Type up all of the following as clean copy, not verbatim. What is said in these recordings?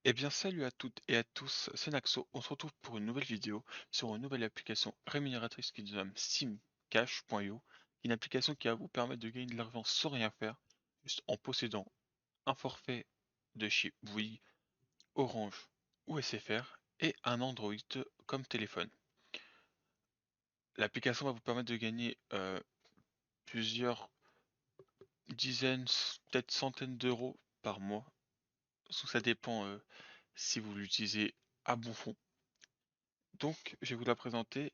Eh bien, salut à toutes et à tous, c'est Naxo. On se retrouve pour une nouvelle vidéo sur une nouvelle application rémunératrice qui se nomme SimCash.io, une application qui va vous permettre de gagner de l'argent sans rien faire, juste en possédant un forfait de chez Bouygues, Orange ou SFR et un Android comme téléphone. L'application va vous permettre de gagner plusieurs dizaines, peut-être centaines d'euros par mois. Ça dépend si vous l'utilisez à bon fond. Donc, je vais vous la présenter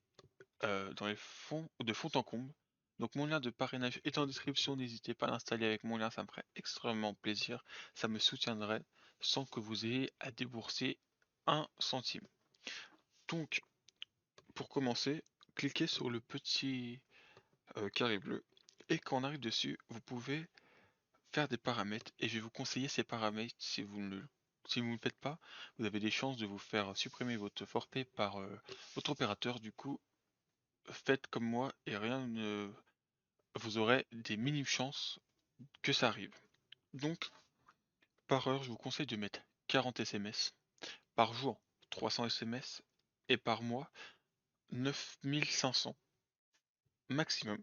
dans les fonds de fond en comble. Donc mon lien de parrainage est en description, n'hésitez pas à l'installer avec mon lien, ça me ferait extrêmement plaisir, ça me soutiendrait sans que vous ayez à débourser un centime. Donc pour commencer, cliquez sur le petit carré bleu et quand on arrive dessus, vous pouvez faire des paramètres et je vais vous conseiller ces paramètres si vous ne le faites pas, vous avez des chances de vous faire supprimer votre forfait par votre opérateur. Du coup, faites comme moi et rien ne vous aurez des minimes chances que ça arrive. Donc, par heure, je vous conseille de mettre 40 SMS, par jour 300 SMS, et par mois 9500 maximum.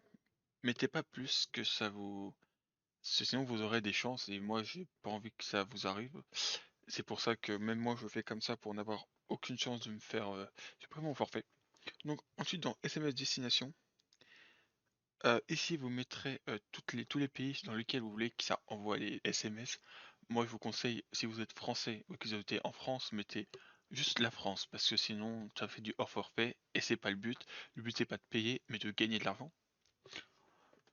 Mettez pas plus que ça vous... Sinon vous aurez des chances, et moi j'ai pas envie que ça vous arrive. C'est pour ça que même moi je fais comme ça pour n'avoir aucune chance de me faire supprimer mon forfait. Donc ensuite dans SMS destination, ici vous mettrez tous les pays dans lesquels vous voulez que ça envoie les SMS. Moi je vous conseille, si vous êtes français ou que vous habitez en France, mettez juste la France, parce que sinon ça fait du hors forfait et c'est pas le but. Le but c'est pas de payer, mais de gagner de l'argent.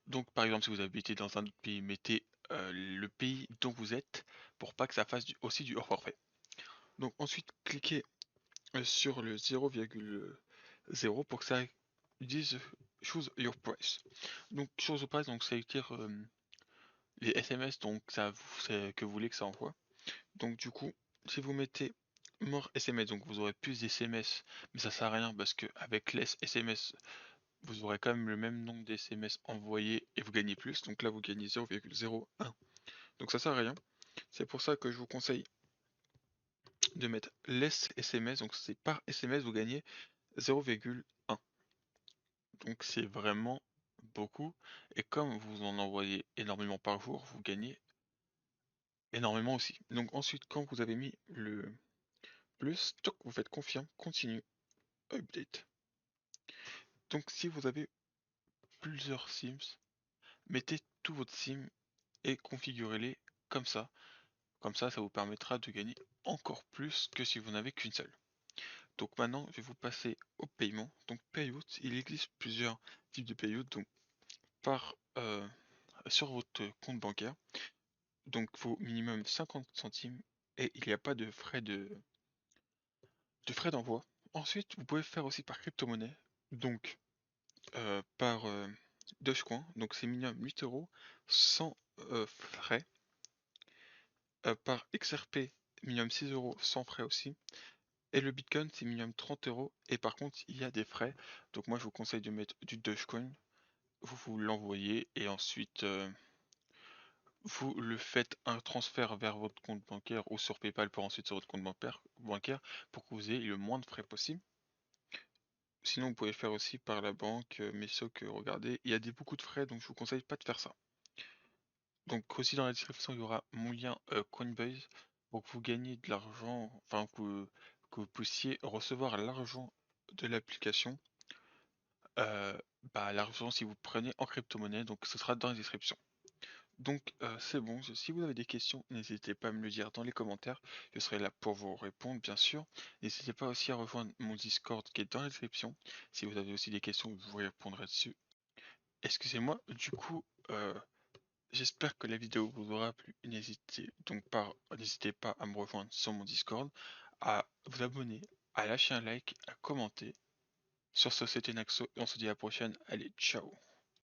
Donc par exemple si vous habitez dans un autre pays, mettez le pays dont vous êtes pour pas que ça fasse aussi du hors forfait. Donc ensuite cliquez sur le 0,0 pour que ça dise choose your price. Donc choose your price, donc ça veut dire les SMS donc que vous voulez que ça envoie. Donc du coup, si vous mettez more SMS, donc vous aurez plus d'SMS, mais ça sert à rien parce que avec les SMS, vous aurez quand même le même nombre d'SMS envoyés et vous gagnez plus. Donc là, vous gagnez 0,01. Donc ça sert à rien. C'est pour ça que je vous conseille de mettre less SMS, donc c'est par SMS, vous gagnez 0,1. Donc c'est vraiment beaucoup. Et comme vous en envoyez énormément par jour, vous gagnez énormément aussi. Donc ensuite, quand vous avez mis le plus, toc, vous faites confirm, continue, update. Donc si vous avez plusieurs Sims, mettez tous votre Sim et configurez-les comme ça. Comme ça vous permettra de gagner encore plus que si vous n'avez qu'une seule. Donc maintenant, je vais vous passer au paiement. Donc payout, il existe plusieurs types de payout. Donc par sur votre compte bancaire. Donc il faut minimum 50 centimes et il n'y a pas de frais d'envoi. Ensuite, vous pouvez faire aussi par crypto-monnaie. Donc par Dogecoin, donc c'est minimum 8 euros sans frais. Par XRP, minimum 6 euros sans frais aussi. Et le Bitcoin, c'est minimum 30 euros. Et par contre, il y a des frais. Donc moi, je vous conseille de mettre du Dogecoin. Vous l'envoyez et ensuite vous le faites un transfert vers votre compte bancaire ou sur PayPal pour ensuite sur votre compte bancaire pour que vous ayez le moins de frais possible. Sinon, vous pouvez le faire aussi par la banque, mais sauf que regardez, il y a beaucoup de frais, donc je vous conseille pas de faire ça. Donc aussi dans la description, il y aura mon lien Coinbase pour que vous gagnez de l'argent, enfin que vous puissiez recevoir l'argent de l'application. L'argent si vous prenez en crypto-monnaie, donc ce sera dans la description. Donc c'est bon, si vous avez des questions, n'hésitez pas à me le dire dans les commentaires, je serai là pour vous répondre bien sûr. N'hésitez pas aussi à rejoindre mon Discord qui est dans la description, si vous avez aussi des questions, je vous répondrai dessus. Excusez-moi, du coup, j'espère que la vidéo vous aura plu. N'hésitez pas à me rejoindre sur mon Discord, à vous abonner, à lâcher un like, à commenter. Sur ce, c'était Naxo et on se dit à la prochaine. Allez, ciao!